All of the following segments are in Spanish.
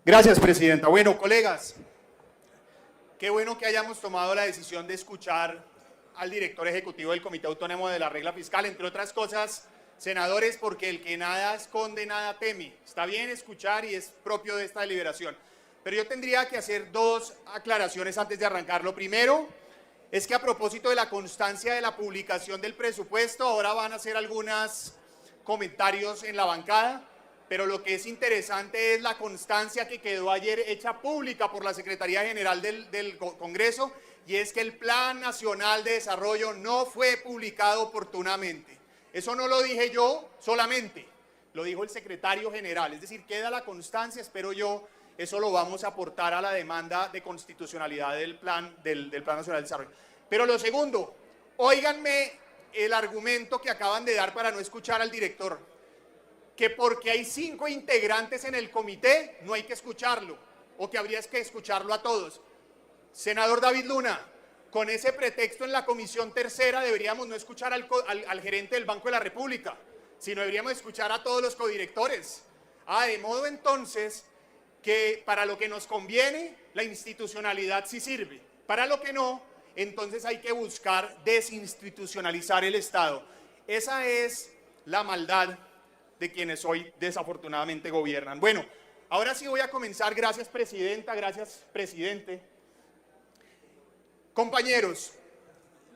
Gracias, presidenta. Bueno, colegas, qué bueno que hayamos tomado la decisión de escuchar al director ejecutivo del Comité Autónomo de la Regla Fiscal, entre otras cosas, senadores, porque el que nada esconde, nada teme. Está bien escuchar y es propio de esta deliberación. Pero yo tendría que hacer dos aclaraciones antes de arrancar. Lo primero es que a propósito de la constancia de la publicación del presupuesto, ahora van a hacer algunos comentarios en la bancada, pero lo que es interesante es la constancia que quedó ayer hecha pública por la Secretaría General del Congreso, y es que el Plan Nacional de Desarrollo no fue publicado oportunamente. Eso no lo dije yo solamente, lo dijo el secretario general, es decir, queda la constancia, espero yo, eso lo vamos a aportar a la demanda de constitucionalidad del Plan Nacional de Desarrollo. Pero lo segundo, óiganme el argumento que acaban de dar para no escuchar al director, que porque hay 5 integrantes en el comité no hay que escucharlo, o que habría que escucharlo a todos. Senador David Luna, con ese pretexto en la comisión tercera deberíamos no escuchar al gerente del Banco de la República, sino deberíamos escuchar a todos los codirectores. De modo entonces que para lo que nos conviene la institucionalidad sí sirve, para lo que no, entonces hay que buscar desinstitucionalizar el Estado. Esa es la maldad de quienes hoy desafortunadamente gobiernan. Bueno, ahora sí voy a comenzar. Gracias, presidenta, gracias, presidente. Compañeros,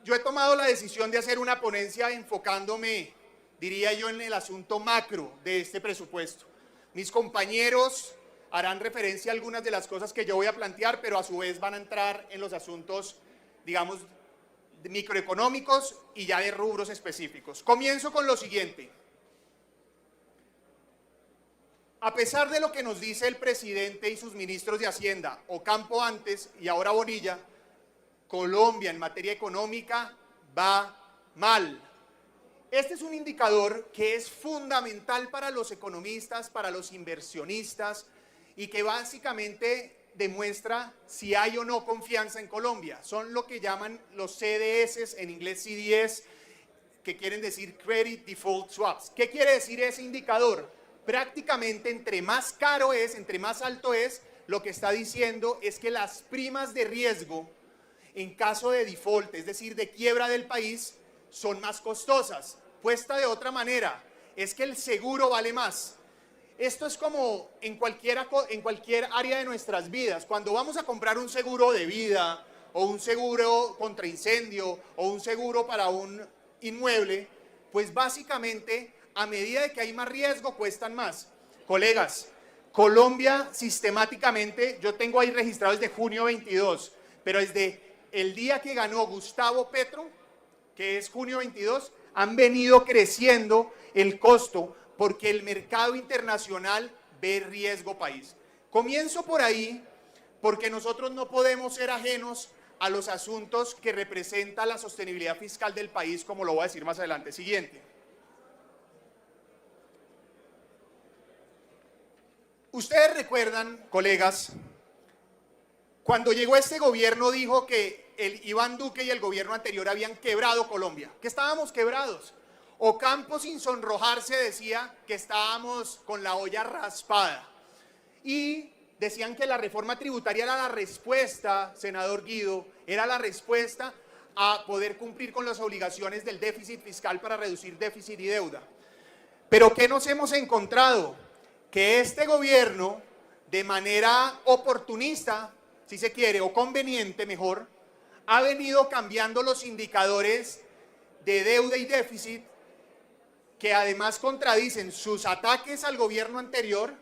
yo he tomado la decisión de hacer una ponencia enfocándome, diría yo, en el asunto macro de este presupuesto. Mis compañeros harán referencia a algunas de las cosas que yo voy a plantear, pero a su vez van a entrar en los asuntos, digamos, microeconómicos y ya de rubros específicos. Comienzo con lo siguiente. A pesar de lo que nos dice el presidente y sus ministros de Hacienda, Ocampo antes y ahora Bonilla, Colombia en materia económica va mal. Este es un indicador que es fundamental para los economistas, para los inversionistas, y que básicamente demuestra si hay o no confianza en Colombia. Son lo que llaman los CDS, en inglés CDS, que quieren decir Credit Default Swaps. ¿Qué quiere decir ese indicador? Prácticamente entre más caro es, entre más alto es, lo que está diciendo es que las primas de riesgo en caso de default, es decir, de quiebra del país, son más costosas. Puesta de otra manera, es que el seguro vale más. Esto es como en cualquier área de nuestras vidas. Cuando vamos a comprar un seguro de vida, o un seguro contra incendio, o un seguro para un inmueble, pues básicamente, a medida de que hay más riesgo, cuestan más. Colegas, Colombia sistemáticamente, yo tengo ahí registrado desde junio 22, pero desde el día que ganó Gustavo Petro, que es junio 22, han venido creciendo el costo porque el mercado internacional ve riesgo país. Comienzo por ahí porque nosotros no podemos ser ajenos a los asuntos que representa la sostenibilidad fiscal del país, como lo voy a decir más adelante. Siguiente. Ustedes recuerdan, colegas, cuando llegó este gobierno dijo que el Iván Duque y el gobierno anterior habían quebrado Colombia, que estábamos quebrados. Ocampo, sin sonrojarse, decía que estábamos con la olla raspada. Y decían que la reforma tributaria era la respuesta, senador Guido, era la respuesta a poder cumplir con las obligaciones del déficit fiscal para reducir déficit y deuda. Pero ¿qué nos hemos encontrado? Que este gobierno, de manera oportunista, si se quiere, o conveniente mejor, ha venido cambiando los indicadores de deuda y déficit, que además contradicen sus ataques al gobierno anterior,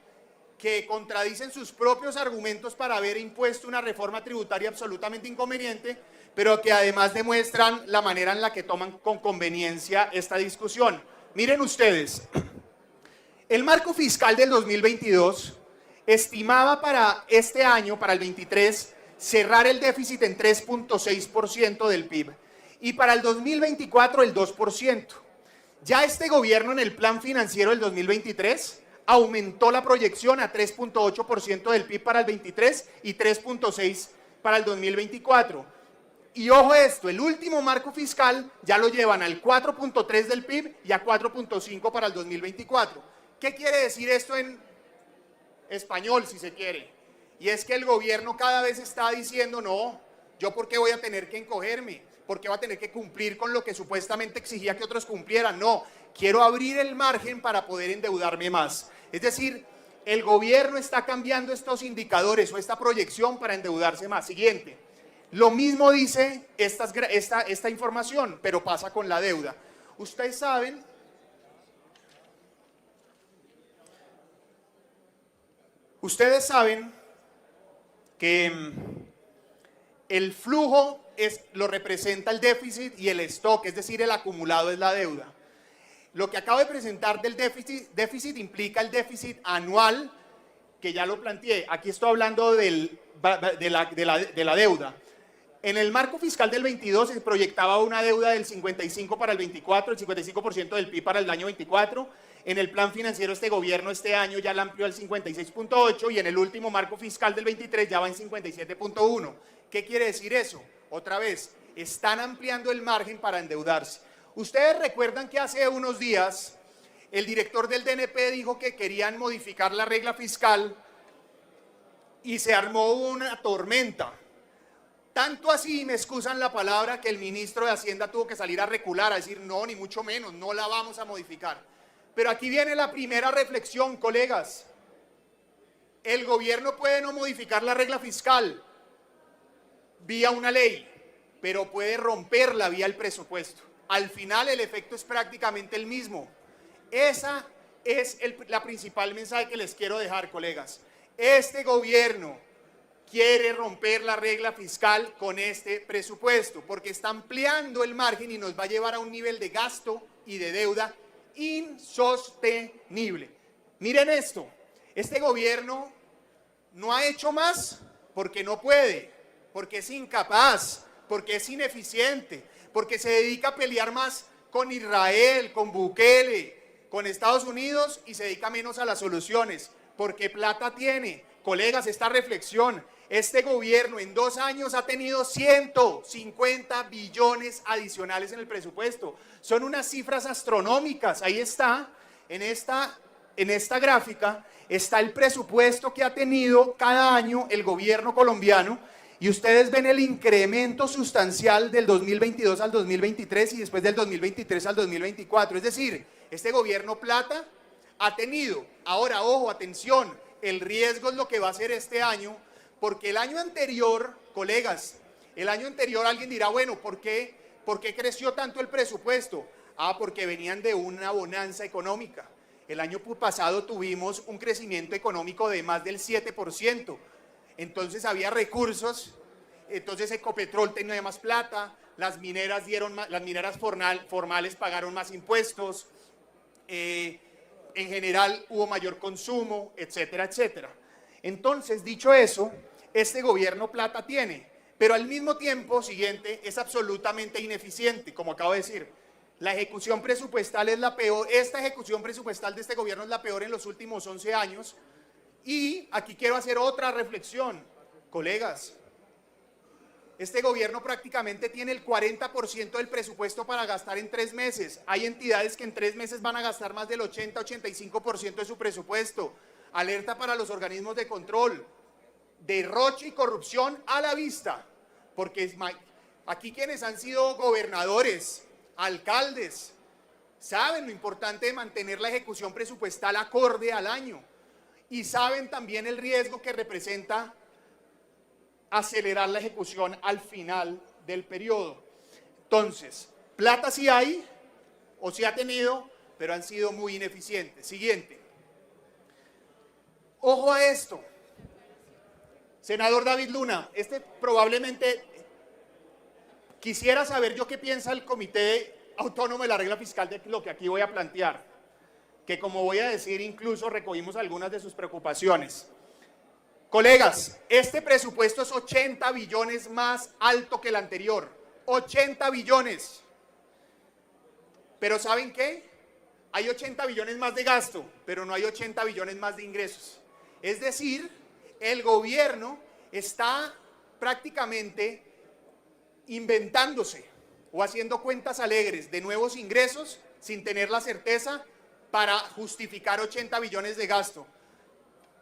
que contradicen sus propios argumentos para haber impuesto una reforma tributaria absolutamente inconveniente, pero que además demuestran la manera en la que toman con conveniencia esta discusión. Miren ustedes, el marco fiscal del 2022 estimaba para este año, para el 23, cerrar el déficit en 3.6% del PIB y para el 2024 el 2%. Ya este gobierno en el plan financiero del 2023 aumentó la proyección a 3.8% del PIB para el 23 y 3.6% para el 2024. Y ojo esto, el último marco fiscal ya lo llevan al 4.3% del PIB y a 4.5% para el 2024. ¿Qué quiere decir esto en español, si se quiere. Y es que el gobierno cada vez está diciendo, no, ¿yo por qué voy a tener que encogerme? ¿Por qué voy a tener que cumplir con lo que supuestamente exigía que otros cumplieran? No, quiero abrir el margen para poder endeudarme más. Es decir, el gobierno está cambiando estos indicadores o esta proyección para endeudarse más. Siguiente. Lo mismo dice esta información, pero pasa con la deuda. Ustedes saben que el flujo lo representa el déficit y el stock, es decir, el acumulado es la deuda. Lo que acabo de presentar del déficit implica el déficit anual, que ya lo planteé. Aquí estoy hablando de la deuda. En el marco fiscal del 22 se proyectaba una deuda del 55 para el 24, el 55% del PIB para el año 24. En el plan financiero este gobierno este año ya la amplió al 56.8 y en el último marco fiscal del 23 ya va en 57.1. ¿Qué quiere decir eso? Otra vez, están ampliando el margen para endeudarse. Ustedes recuerdan que hace unos días el director del DNP dijo que querían modificar la regla fiscal y se armó una tormenta. Tanto así, me excusan la palabra, que el ministro de Hacienda tuvo que salir a recular, a decir no, ni mucho menos, no la vamos a modificar. Pero aquí viene la primera reflexión, colegas. El gobierno puede no modificar la regla fiscal vía una ley, pero puede romperla vía el presupuesto. Al final el efecto es prácticamente el mismo. Esa es la principal mensaje que les quiero dejar, colegas. Este gobierno quiere romper la regla fiscal con este presupuesto, porque está ampliando el margen y nos va a llevar a un nivel de gasto y de deuda insostenible. Miren esto, este gobierno no ha hecho más porque no puede, porque es incapaz, porque es ineficiente, porque se dedica a pelear más con Israel, con Bukele, con Estados Unidos y se dedica menos a las soluciones, porque plata tiene. Colegas, esta reflexión, este gobierno en 2 años ha tenido 150 billones adicionales en el presupuesto. Son unas cifras astronómicas. Ahí está, en esta gráfica, está el presupuesto que ha tenido cada año el gobierno colombiano y ustedes ven el incremento sustancial del 2022 al 2023 y después del 2023 al 2024. Es decir, este gobierno plata ha tenido. Ahora, ojo, atención, el riesgo es lo que va a hacer este año. Porque el año anterior, colegas, el año anterior alguien dirá, bueno, ¿por qué creció tanto el presupuesto? Ah, porque venían de una bonanza económica. El año pasado tuvimos un crecimiento económico de más del 7%. Entonces había recursos, entonces Ecopetrol tenía más plata, las mineras formales pagaron más impuestos, en general hubo mayor consumo, etcétera, etcétera. Entonces, dicho eso, este gobierno plata tiene, pero al mismo tiempo, siguiente, es absolutamente ineficiente, como acabo de decir. La ejecución presupuestal es la peor, esta ejecución presupuestal de este gobierno es la peor en los últimos 11 años. Y aquí quiero hacer otra reflexión, colegas. Este gobierno prácticamente tiene el 40% del presupuesto para gastar en 3 meses. Hay entidades que en 3 meses van a gastar más del 80-85% de su presupuesto. Alerta para los organismos de control, derroche y corrupción a la vista, porque aquí quienes han sido gobernadores, alcaldes, saben lo importante de mantener la ejecución presupuestal acorde al año y saben también el riesgo que representa acelerar la ejecución al final del periodo. Entonces, plata sí hay o sí ha tenido, pero han sido muy ineficientes. Siguiente. Ojo a esto, senador David Luna, probablemente quisiera saber yo qué piensa el Comité Autónomo de la Regla Fiscal de lo que aquí voy a plantear, que como voy a decir incluso recogimos algunas de sus preocupaciones. Colegas, este presupuesto es 80 billones más alto que el anterior, 80 billones, pero ¿saben qué? Hay 80 billones más de gasto, pero no hay 80 billones más de ingresos. Es decir, el gobierno está prácticamente inventándose o haciendo cuentas alegres de nuevos ingresos sin tener la certeza para justificar 80 billones de gasto.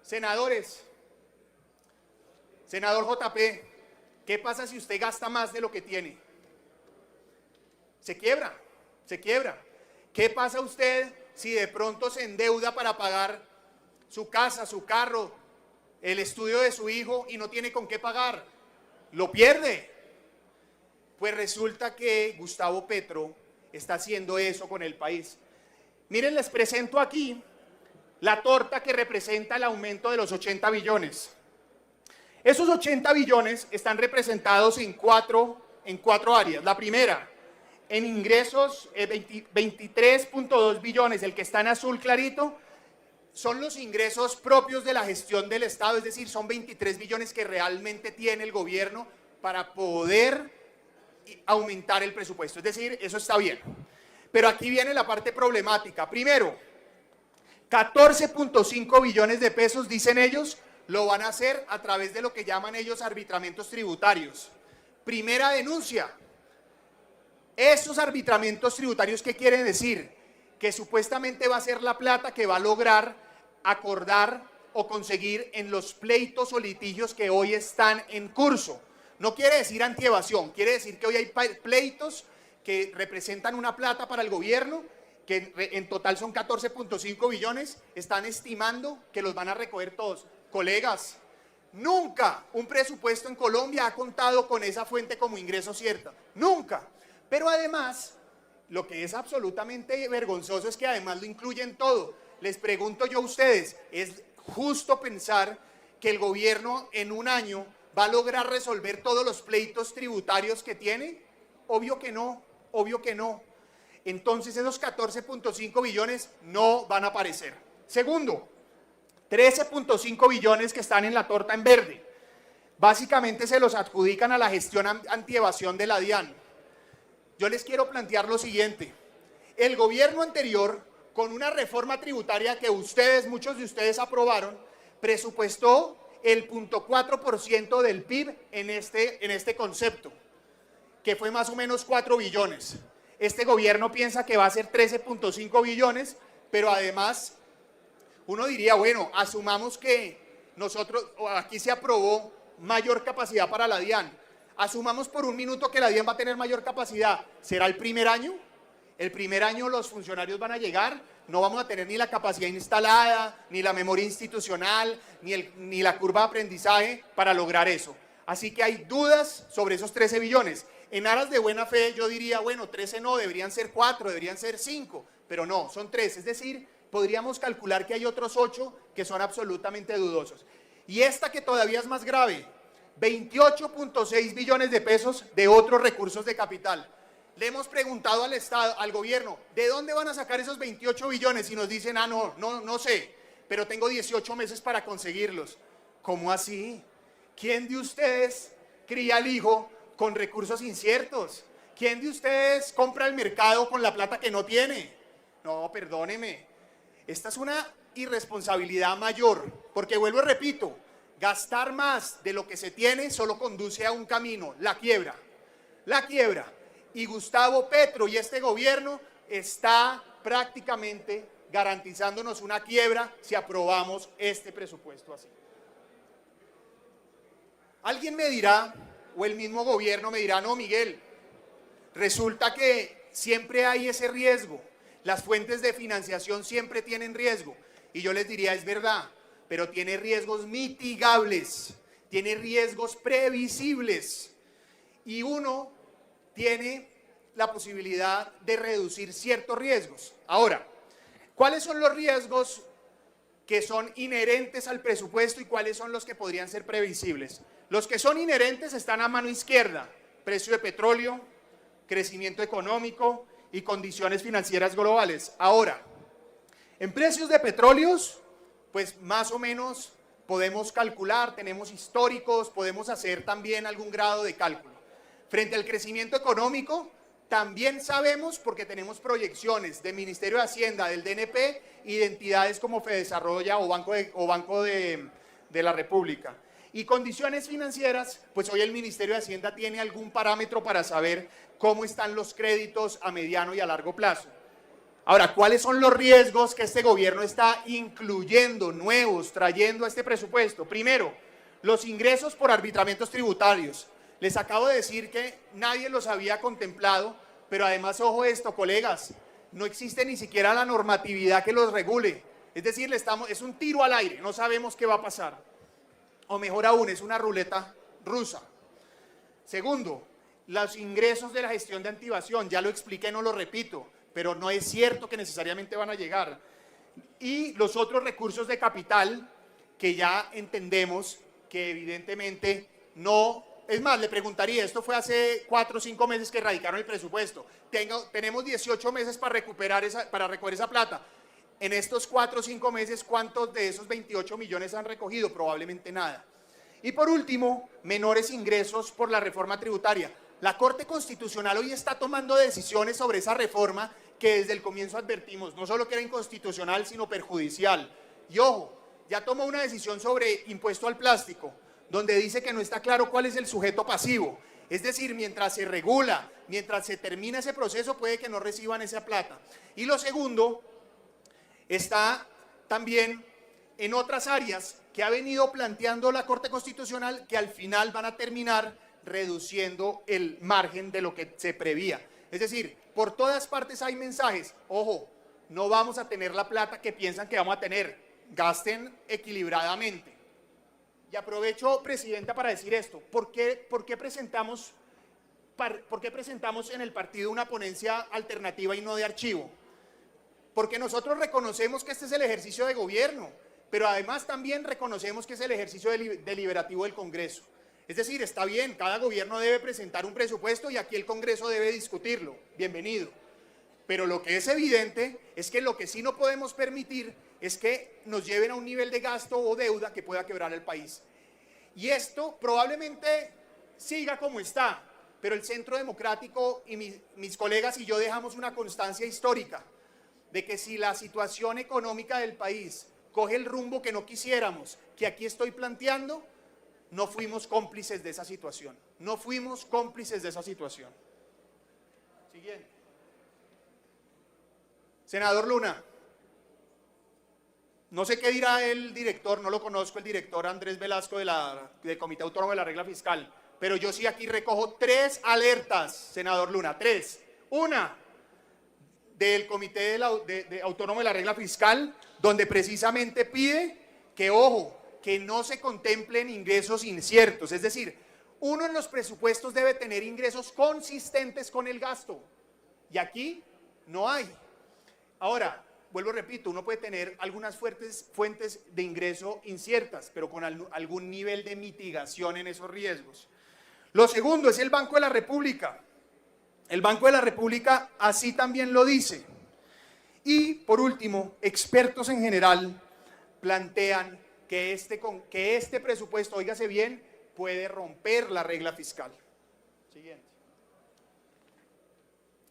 Senadores, senador JP, ¿qué pasa si usted gasta más de lo que tiene? Se quiebra, se quiebra. ¿Qué pasa usted si de pronto se endeuda para pagar su casa, su carro, el estudio de su hijo y no tiene con qué pagar? Lo pierde. Pues resulta que Gustavo Petro está haciendo eso con el país. Miren, les presento aquí la torta que representa el aumento de los 80 billones. Esos 80 billones están representados en cuatro áreas. La primera, en ingresos, 23.2 billones, el que está en azul clarito, son los ingresos propios de la gestión del Estado, es decir, son 23 billones que realmente tiene el gobierno para poder aumentar el presupuesto, es decir, eso está bien. Pero aquí viene la parte problemática. Primero, 14.5 billones de pesos, dicen ellos, lo van a hacer a través de lo que llaman ellos arbitramientos tributarios. Primera denuncia. Esos arbitramientos tributarios, ¿qué quieren decir? Que supuestamente va a ser la plata que va a lograr acordar o conseguir en los pleitos o litigios que hoy están en curso. No quiere decir antievasión, quiere decir que hoy hay pleitos que representan una plata para el gobierno, que en total son 14.5 billones, están estimando que los van a recoger todos. Colegas, nunca un presupuesto en Colombia ha contado con esa fuente como ingreso cierta, nunca. Pero además, lo que es absolutamente vergonzoso es que además lo incluyen todo. Les pregunto yo a ustedes, ¿es justo pensar que el gobierno en un año va a lograr resolver todos los pleitos tributarios que tiene? Obvio que no, obvio que no. Entonces esos 14.5 billones no van a aparecer. Segundo, 13.5 billones que están en la torta en verde. Básicamente se los adjudican a la gestión antievasión de la DIAN. Yo les quiero plantear lo siguiente. El gobierno anterior, con una reforma tributaria que muchos de ustedes aprobaron, presupuestó el 0.4% del PIB en este concepto, que fue más o menos 4 billones. Este gobierno piensa que va a ser 13.5 billones, pero además uno diría, bueno, asumamos que aquí se aprobó mayor capacidad para la DIAN. Asumamos por un minuto que la DIAN va a tener mayor capacidad. ¿Será el primer año? El primer año los funcionarios van a llegar, no vamos a tener ni la capacidad instalada, ni la memoria institucional, ni la curva de aprendizaje para lograr eso. Así que hay dudas sobre esos 13 billones. En aras de buena fe yo diría, bueno, 13 no, deberían ser 4, deberían ser 5, pero no, son 3. Es decir, podríamos calcular que hay otros 8 que son absolutamente dudosos. Y esta que todavía es más grave, 28.6 billones de pesos de otros recursos de capital. Le hemos preguntado al Estado, al gobierno, ¿de dónde van a sacar esos 28 billones? Y nos dicen, no sé, pero tengo 18 meses para conseguirlos. ¿Cómo así? ¿Quién de ustedes cría al hijo con recursos inciertos? ¿Quién de ustedes compra el mercado con la plata que no tiene? No, perdóneme. Esta es una irresponsabilidad mayor, porque vuelvo y repito, gastar más de lo que se tiene solo conduce a un camino, la quiebra. La quiebra. Y Gustavo Petro y este gobierno está prácticamente garantizándonos una quiebra si aprobamos este presupuesto así. Alguien me dirá, o el mismo gobierno me dirá, no, Miguel, resulta que siempre hay ese riesgo, las fuentes de financiación siempre tienen riesgo. Y yo les diría, es verdad, pero tiene riesgos mitigables, tiene riesgos previsibles. Y uno tiene la posibilidad de reducir ciertos riesgos. Ahora, ¿cuáles son los riesgos que son inherentes al presupuesto y cuáles son los que podrían ser previsibles? Los que son inherentes están a mano izquierda: precio de petróleo, crecimiento económico y condiciones financieras globales. Ahora, en precios de petróleos, pues más o menos podemos calcular, tenemos históricos, podemos hacer también algún grado de cálculo. Frente al crecimiento económico, también sabemos, porque tenemos proyecciones del Ministerio de Hacienda, del DNP y de entidades como Fedesarrolla o Banco de la República. Y condiciones financieras, pues hoy el Ministerio de Hacienda tiene algún parámetro para saber cómo están los créditos a mediano y a largo plazo. Ahora, ¿cuáles son los riesgos que este gobierno está incluyendo, nuevos, trayendo a este presupuesto? Primero, los ingresos por arbitramientos tributarios. Les acabo de decir que nadie los había contemplado, pero además, ojo esto, colegas, no existe ni siquiera la normatividad que los regule. Es decir, es un tiro al aire, no sabemos qué va a pasar. O mejor aún, es una ruleta rusa. Segundo, los ingresos de la gestión de activación, ya lo expliqué, no lo repito, pero no es cierto que necesariamente van a llegar. Y los otros recursos de capital, que ya entendemos que evidentemente no. Es más, le preguntaría, esto fue hace 4 o 5 meses que radicaron el presupuesto. Tenemos 18 meses para recoger esa plata. En estos 4 o 5 meses, ¿cuántos de esos 28 millones han recogido? Probablemente nada. Y por último, menores ingresos por la reforma tributaria. La Corte Constitucional hoy está tomando decisiones sobre esa reforma que desde el comienzo advertimos, no solo que era inconstitucional, sino perjudicial. Y ojo, ya tomó una decisión sobre impuesto al plástico, donde dice que no está claro cuál es el sujeto pasivo. Es decir, mientras se regula, mientras se termina ese proceso, puede que no reciban esa plata. Y lo segundo, está también en otras áreas que ha venido planteando la Corte Constitucional, que al final van a terminar reduciendo el margen de lo que se prevía. Es decir, por todas partes hay mensajes, ojo, no vamos a tener la plata que piensan que vamos a tener, gasten equilibradamente. Y aprovecho, Presidenta, para decir esto, ¿por qué presentamos en el partido una ponencia alternativa y no de archivo? Porque nosotros reconocemos que este es el ejercicio de gobierno, pero además también reconocemos que es el ejercicio deliberativo del Congreso. Es decir, está bien, cada gobierno debe presentar un presupuesto y aquí el Congreso debe discutirlo, bienvenido. Pero lo que es evidente es que lo que sí no podemos permitir es que nos lleven a un nivel de gasto o deuda que pueda quebrar el país. Y esto probablemente siga como está, pero el Centro Democrático y mis colegas y yo dejamos una constancia histórica de que si la situación económica del país coge el rumbo que no quisiéramos, que aquí estoy planteando, no fuimos cómplices de esa situación. No fuimos cómplices de esa situación. Siguiente. Senador Luna, no sé qué dirá el director, no lo conozco, el director Andrés Velasco del Comité Autónomo de la Regla Fiscal, pero yo sí aquí recojo 3 alertas, senador Luna, 3. Una, del Comité Autónomo de la Regla Fiscal, donde precisamente pide que, ojo, que no se contemplen ingresos inciertos, es decir, uno en los presupuestos debe tener ingresos consistentes con el gasto, y aquí no hay. Ahora, vuelvo repito, uno puede tener algunas fuentes de ingreso inciertas, pero con algún nivel de mitigación en esos riesgos. Lo segundo es el Banco de la República. El Banco de la República así también lo dice. Y por último, expertos en general plantean que este presupuesto, óigase bien, puede romper la regla fiscal. Siguiente.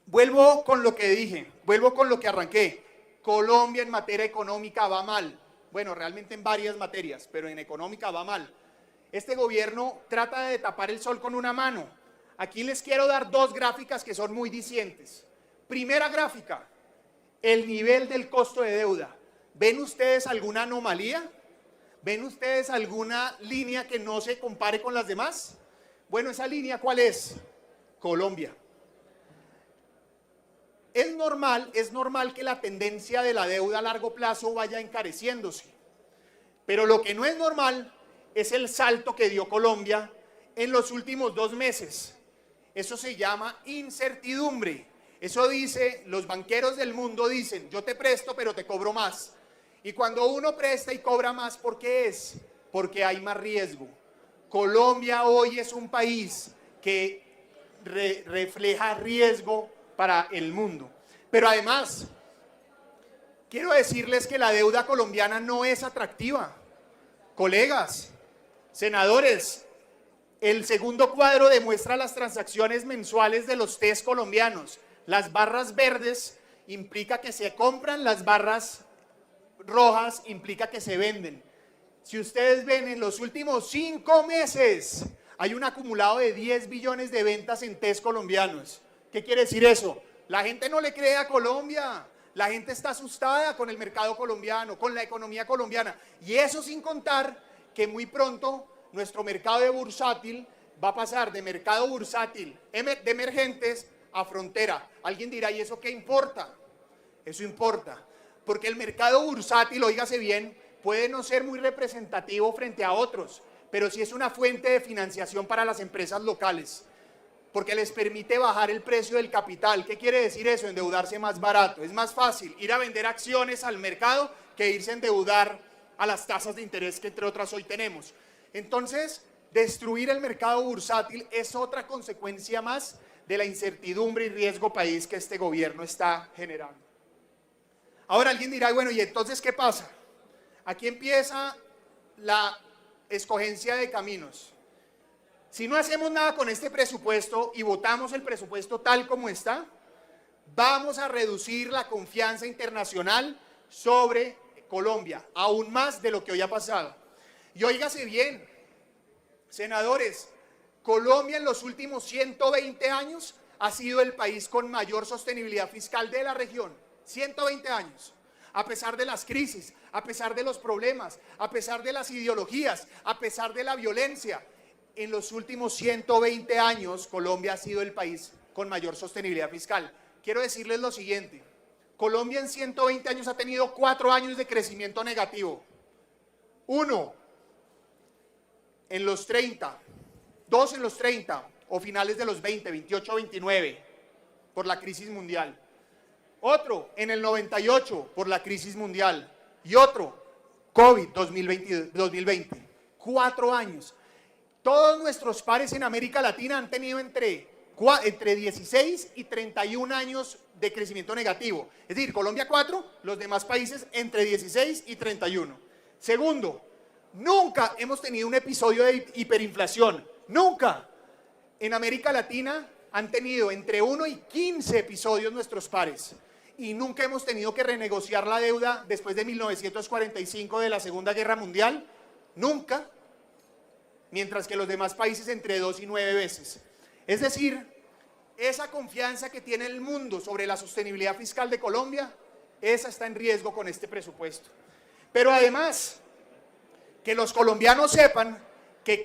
Vuelvo con lo que dije, vuelvo con lo que arranqué. Colombia en materia económica va mal. Bueno, realmente en varias materias, pero en económica va mal. Este gobierno trata de tapar el sol con una mano. Aquí les quiero dar 2 gráficas que son muy dicientes. Primera gráfica, el nivel del costo de deuda. ¿Ven ustedes alguna anomalía? ¿Ven ustedes alguna línea que no se compare con las demás? Bueno, esa línea, ¿cuál es? Colombia. Es normal que la tendencia de la deuda a largo plazo vaya encareciéndose. Pero lo que no es normal es el salto que dio Colombia en los últimos 2 meses. Eso se llama incertidumbre. Eso dice, los banqueros del mundo dicen, yo te presto pero te cobro más. Y cuando uno presta y cobra más, ¿por qué es? Porque hay más riesgo. Colombia hoy es un país que refleja riesgo para el mundo. Pero además, quiero decirles que la deuda colombiana no es atractiva. Colegas, senadores, el segundo cuadro demuestra las transacciones mensuales de los TES colombianos. Las barras verdes implica que se compran, las barras rojas implica que se venden. Si ustedes ven, en los últimos 5 meses hay un acumulado de 10 billones de ventas en TES colombianos. ¿Qué quiere decir eso? La gente no le cree a Colombia, La gente está asustada con el mercado colombiano, con la economía colombiana. Y eso sin contar que muy pronto nuestro mercado de bursátil va a pasar de mercado bursátil de emergentes a frontera. Alguien dirá, ¿y eso qué importa? Eso importa, porque el mercado bursátil, óigase bien, puede no ser muy representativo frente a otros, pero sí es una fuente de financiación para las empresas locales, porque les permite bajar el precio del capital. ¿Qué quiere decir eso? Endeudarse más barato. Es más fácil ir a vender acciones al mercado que irse a endeudar a las tasas de interés que entre otras hoy tenemos. Entonces, destruir el mercado bursátil es otra consecuencia más de la incertidumbre y riesgo país que este gobierno está generando. Ahora alguien dirá, bueno, ¿y entonces qué pasa? Aquí empieza la escogencia de caminos. Si no hacemos nada con este presupuesto y votamos el presupuesto tal como está, vamos a reducir la confianza internacional sobre Colombia, aún más de lo que hoy ha pasado. Y óigase bien, senadores, Colombia en los últimos 120 años ha sido el país con mayor sostenibilidad fiscal de la región. 120 años. A pesar de las crisis, a pesar de los problemas, a pesar de las ideologías, a pesar de la violencia, en los últimos 120 años Colombia ha sido el país con mayor sostenibilidad fiscal. Quiero decirles lo siguiente, Colombia en 120 años ha tenido 4 años de crecimiento negativo. 1 en los 30, 2 en los 30 o finales de los 20, 28, 29 por la crisis mundial. Otro en el 98 por la crisis mundial y otro COVID 2020. 4 años. Todos nuestros pares en América Latina han tenido entre 16 y 31 años de crecimiento negativo. Es decir, Colombia 4, los demás países entre 16 y 31. Segundo, nunca hemos tenido un episodio de hiperinflación. Nunca. En América Latina han tenido entre 1 y 15 episodios nuestros pares. Y nunca hemos tenido que renegociar la deuda después de 1945 de la Segunda Guerra Mundial. Nunca. Mientras que los demás países entre 2 y 9 veces. Es decir, esa confianza que tiene el mundo sobre la sostenibilidad fiscal de Colombia, esa está en riesgo con este presupuesto. Pero además, que los colombianos sepan que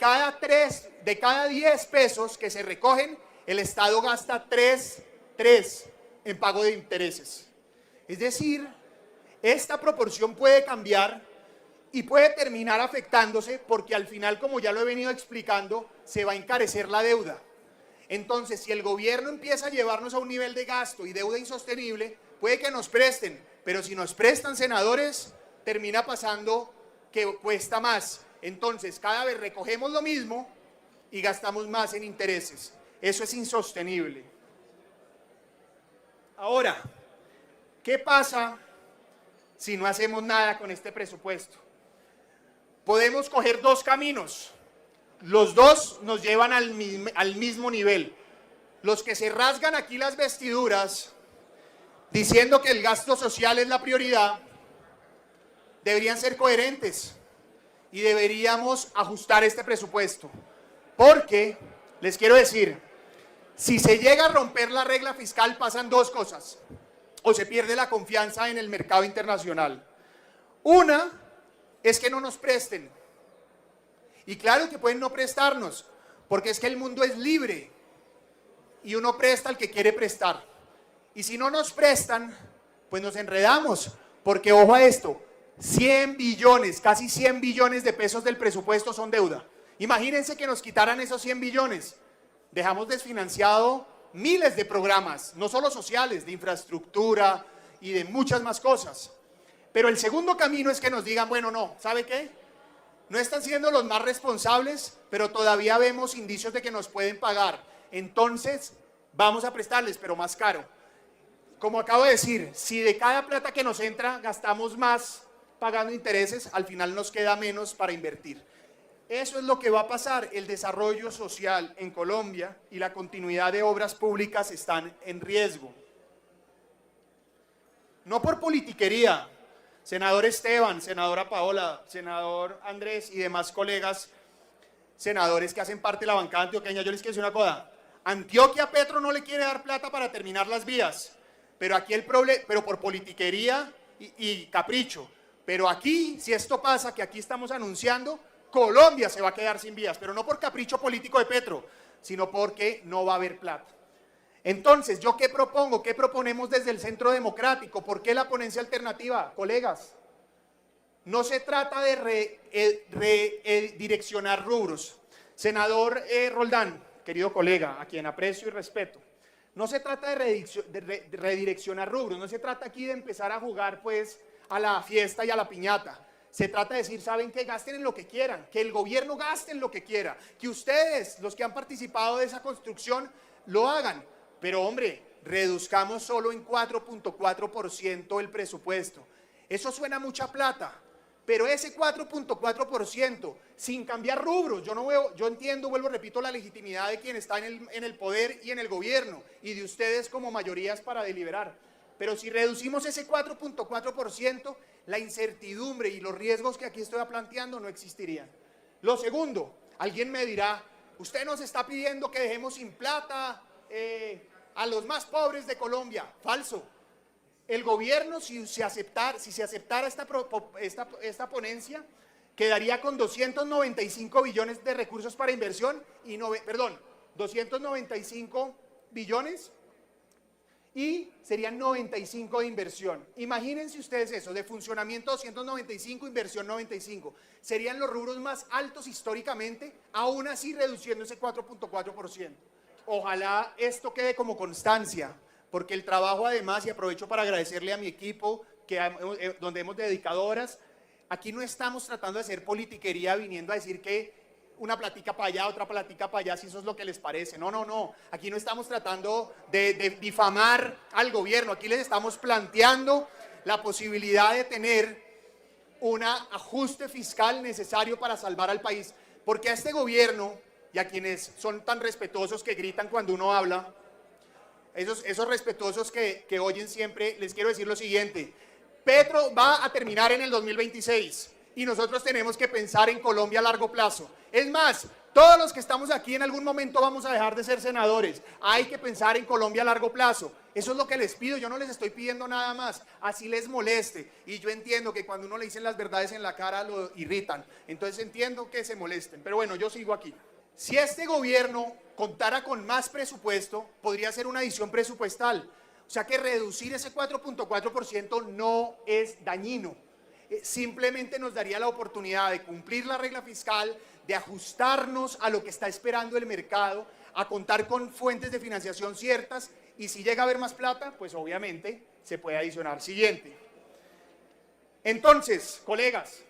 de cada 10 pesos que se recogen, el Estado gasta 3 en pago de intereses. Es decir, esta proporción puede cambiar y puede terminar afectándose porque al final, como ya lo he venido explicando, se va a encarecer la deuda. Entonces, si el gobierno empieza a llevarnos a un nivel de gasto y deuda insostenible, puede que nos presten, pero si nos prestan, senadores, termina pasando que cuesta más. Entonces, cada vez recogemos lo mismo y gastamos más en intereses. Eso es insostenible. Ahora, ¿qué pasa si no hacemos nada con este presupuesto? Podemos coger 2 caminos. Los dos nos llevan al mismo nivel. Los que se rasgan aquí las vestiduras diciendo que el gasto social es la prioridad, deberían ser coherentes y deberíamos ajustar este presupuesto. Porque, les quiero decir, si se llega a romper la regla fiscal pasan 2 cosas. O se pierde la confianza en el mercado internacional. Una es que no nos presten. Y claro que pueden no prestarnos, porque es que el mundo es libre y uno presta al que quiere prestar. Y si no nos prestan, pues nos enredamos, porque ojo a esto, 100 billones, casi 100 billones de pesos del presupuesto son deuda. Imagínense que nos quitaran esos 100 billones. Dejamos desfinanciado miles de programas, no solo sociales, de infraestructura y de muchas más cosas. Pero el segundo camino es que nos digan, bueno, no, ¿sabe qué? No están siendo los más responsables, pero todavía vemos indicios de que nos pueden pagar. Entonces, vamos a prestarles, pero más caro. Como acabo de decir, si de cada plata que nos entra gastamos más pagando intereses, al final nos queda menos para invertir. Eso es lo que va a pasar. El desarrollo social en Colombia y la continuidad de obras públicas están en riesgo. No por politiquería. Senador Esteban, senadora Paola, senador Andrés y demás colegas, senadores que hacen parte de la bancada antioqueña, yo les quiero decir una cosa. Antioquia Petro no le quiere dar plata para terminar las vías. pero aquí el problema, pero por politiquería y capricho. Pero aquí, si esto pasa, que aquí estamos anunciando, Colombia se va a quedar sin vías, pero no por capricho político de Petro, sino porque no va a haber plata. Entonces, ¿yo qué propongo? ¿Qué proponemos desde el Centro Democrático? ¿Por qué la ponencia alternativa? Colegas, no se trata de redireccionar rubros. Senador Roldán, querido colega, a quien aprecio y respeto, no se trata de redireccionar rubros, no se trata aquí de empezar a jugar pues a la fiesta y a la piñata. Se trata de decir, ¿saben qué? Gasten en lo que quieran, que el gobierno gaste en lo que quiera, que ustedes, los que han participado de esa construcción, lo hagan. Pero hombre, reduzcamos solo en 4.4% el presupuesto. Eso suena mucha plata, pero ese 4.4% sin cambiar rubros, yo entiendo, vuelvo, repito, la legitimidad de quien está en el poder y en el gobierno y de ustedes como mayorías para deliberar. Pero si reducimos ese 4.4%, la incertidumbre y los riesgos que aquí estoy planteando no existirían. Lo segundo, alguien me dirá, usted nos está pidiendo que dejemos sin plata a los más pobres de Colombia. Falso. El gobierno, si se aceptara esta ponencia, quedaría con 295 billones de recursos para inversión, 295 billones y serían 95 de inversión. Imagínense ustedes eso, de funcionamiento 295, inversión 95. Serían los rubros más altos históricamente, aún así reduciendo ese 4.4%. Ojalá esto quede como constancia, porque el trabajo además, y aprovecho para agradecerle a mi equipo, donde hemos dedicado horas, aquí no estamos tratando de hacer politiquería viniendo a decir que una platica para allá, otra platica para allá, si eso es lo que les parece. No, no, no. Aquí no estamos tratando de difamar al gobierno. Aquí les estamos planteando la posibilidad de tener un ajuste fiscal necesario para salvar al país. Porque a este gobierno y a quienes son tan respetuosos que gritan cuando uno habla, esos respetuosos que oyen siempre, les quiero decir lo siguiente. Petro va a terminar en el 2026 y nosotros tenemos que pensar en Colombia a largo plazo. Es más, todos los que estamos aquí en algún momento vamos a dejar de ser senadores. Hay que pensar en Colombia a largo plazo. Eso es lo que les pido, yo no les estoy pidiendo nada más, así les moleste. Y yo entiendo que cuando uno le dicen las verdades en la cara lo irritan. Entonces entiendo que se molesten, pero bueno, yo sigo aquí. Si este gobierno contara con más presupuesto, podría ser una adición presupuestal. O sea que reducir ese 4.4% no es dañino. Simplemente nos daría la oportunidad de cumplir la regla fiscal, de ajustarnos a lo que está esperando el mercado, a contar con fuentes de financiación ciertas, y si llega a haber más plata, pues obviamente se puede adicionar. Siguiente. Entonces, colegas,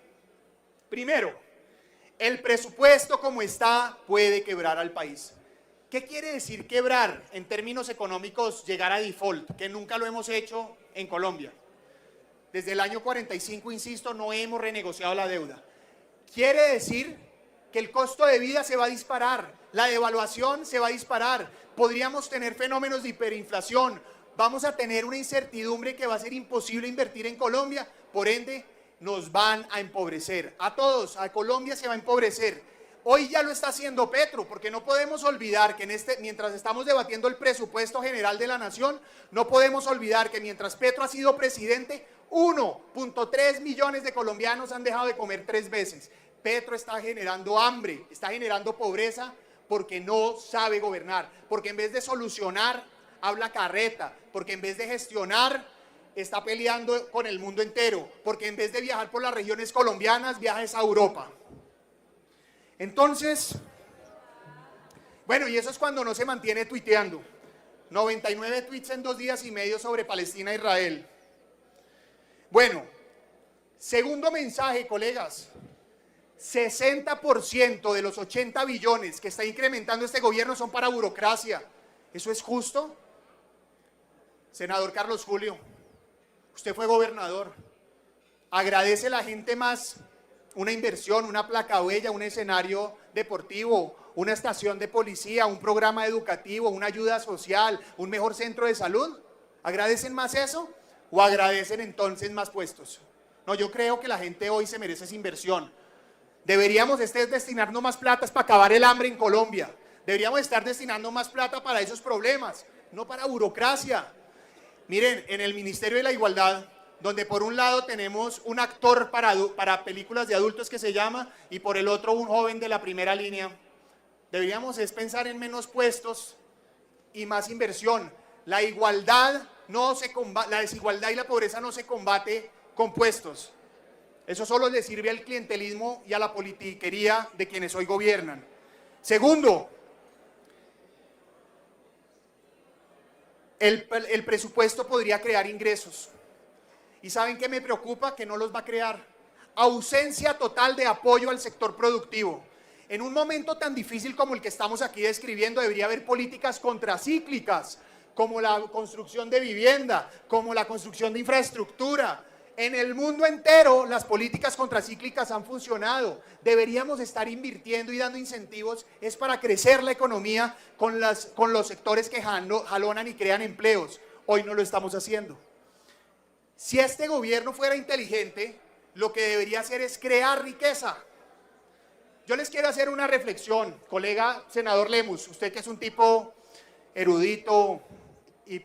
primero, el presupuesto como está puede quebrar al país. ¿Qué quiere decir quebrar? En términos económicos, llegar a default, que nunca lo hemos hecho en Colombia. Desde el año 45, insisto, no hemos renegociado la deuda. Quiere decir que el costo de vida se va a disparar, la devaluación se va a disparar, podríamos tener fenómenos de hiperinflación, vamos a tener una incertidumbre que va a ser imposible invertir en Colombia, por ende nos van a empobrecer. A todos, a Colombia se va a empobrecer. Hoy ya lo está haciendo Petro, porque no podemos olvidar que mientras estamos debatiendo el presupuesto general de la nación, no podemos olvidar que mientras Petro ha sido presidente, 1.3 millones de colombianos han dejado de comer 3 veces. Petro está generando hambre, está generando pobreza porque no sabe gobernar, porque en vez de solucionar, habla carreta, porque en vez de gestionar, está peleando con el mundo entero, porque en vez de viajar por las regiones colombianas, viaja a Europa. Entonces, bueno, y eso es cuando no se mantiene tuiteando. 99 tweets en 2 días y medio sobre Palestina e Israel. Bueno, segundo mensaje, colegas. 60% de los 80 billones que está incrementando este gobierno son para burocracia. ¿Eso es justo? Senador Carlos Julio, usted fue gobernador. ¿Agradece la gente más una inversión, una placa huella, un escenario deportivo, una estación de policía, un programa educativo, una ayuda social, un mejor centro de salud? ¿Agradecen más eso o agradecen entonces más puestos? No, yo creo que la gente hoy se merece esa inversión. Deberíamos estar destinando más plata para acabar el hambre en Colombia. Deberíamos estar destinando más plata para esos problemas, no para burocracia. Miren, en el Ministerio de la Igualdad, donde por un lado tenemos un actor para películas de adultos que se llama, y por el otro un joven de la primera línea, deberíamos es pensar en menos puestos y más inversión. La igualdad no se combate, la desigualdad y la pobreza no se combate con puestos. Eso solo le sirve al clientelismo y a la politiquería de quienes hoy gobiernan. Segundo, el presupuesto podría crear ingresos. ¿Y saben qué me preocupa? Que no los va a crear. Ausencia total de apoyo al sector productivo. En un momento tan difícil como el que estamos aquí describiendo, debería haber políticas contracíclicas, como la construcción de vivienda, como la construcción de infraestructura. En el mundo entero las políticas contracíclicas han funcionado. Deberíamos estar invirtiendo y dando incentivos, es para crecer la economía con los sectores que jalonan y crean empleos. Hoy no lo estamos haciendo. Si este gobierno fuera inteligente, lo que debería hacer es crear riqueza. Yo les quiero hacer una reflexión, colega senador Lemus, usted que es un tipo erudito y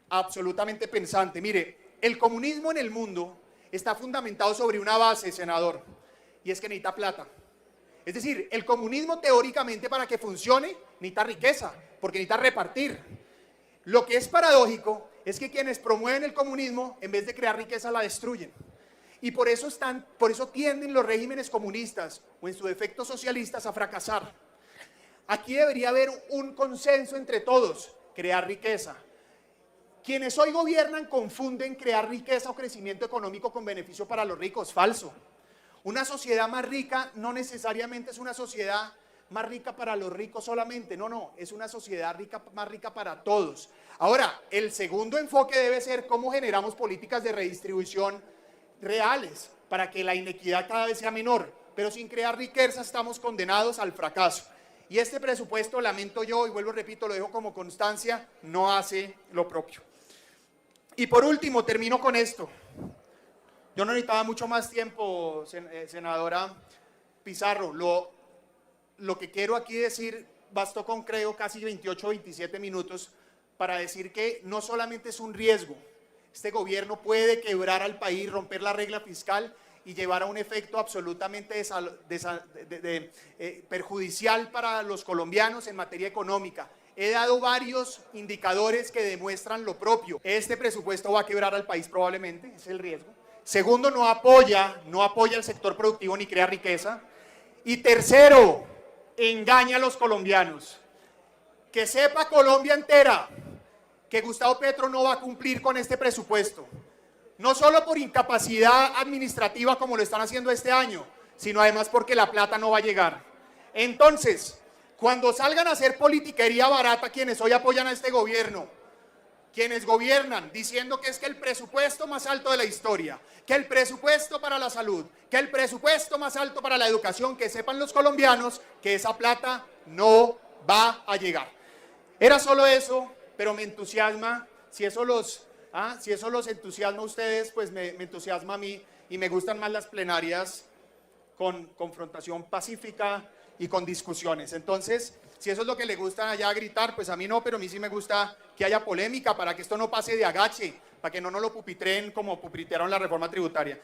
absolutamente pensante. Mire, el comunismo en el mundo está fundamentado sobre una base, senador, y es que necesita plata. Es decir, el comunismo teóricamente para que funcione necesita riqueza, porque necesita repartir. Lo que es paradójico es que quienes promueven el comunismo, en vez de crear riqueza, la destruyen. Y por eso tienden los regímenes comunistas, o en su defecto socialistas, a fracasar. Aquí debería haber un consenso entre todos, crear riqueza. Quienes hoy gobiernan confunden crear riqueza o crecimiento económico con beneficio para los ricos. Falso. Una sociedad más rica no necesariamente es una sociedad más rica para los ricos solamente. No, es una sociedad más rica para todos. Ahora, el segundo enfoque debe ser cómo generamos políticas de redistribución reales para que la inequidad cada vez sea menor. Pero sin crear riqueza estamos condenados al fracaso. Y este presupuesto, lamento yo, y vuelvo, repito, lo dejo como constancia, no hace lo propio. Y por último, termino con esto. Yo no necesitaba mucho más tiempo, senadora Pizarro. Lo que quiero aquí decir, bastó con creo casi 28 o 27 minutos para decir que no solamente es un riesgo. Este gobierno puede quebrar al país, romper la regla fiscal y llevar a un efecto absolutamente perjudicial para los colombianos en materia económica. He dado varios indicadores que demuestran lo propio. Este presupuesto va a quebrar al país probablemente, es el riesgo. Segundo, no apoya al sector productivo ni crea riqueza. Y tercero, engaña a los colombianos. Que sepa Colombia entera que Gustavo Petro no va a cumplir con este presupuesto. No solo por incapacidad administrativa como lo están haciendo este año, sino además porque la plata no va a llegar. Entonces, cuando salgan a hacer politiquería barata quienes hoy apoyan a este gobierno, quienes gobiernan diciendo que es que el presupuesto más alto de la historia, que el presupuesto para la salud, que el presupuesto más alto para la educación, que sepan los colombianos que esa plata no va a llegar. Era solo eso, pero me entusiasma, si eso los entusiasma a ustedes, pues me entusiasma a mí, y me gustan más las plenarias con confrontación pacífica y con discusiones. Entonces, si eso es lo que le gusta allá gritar, pues a mí no, pero a mí sí me gusta que haya polémica para que esto no pase de agache, para que no nos lo pupitreen como pupitraron la reforma tributaria.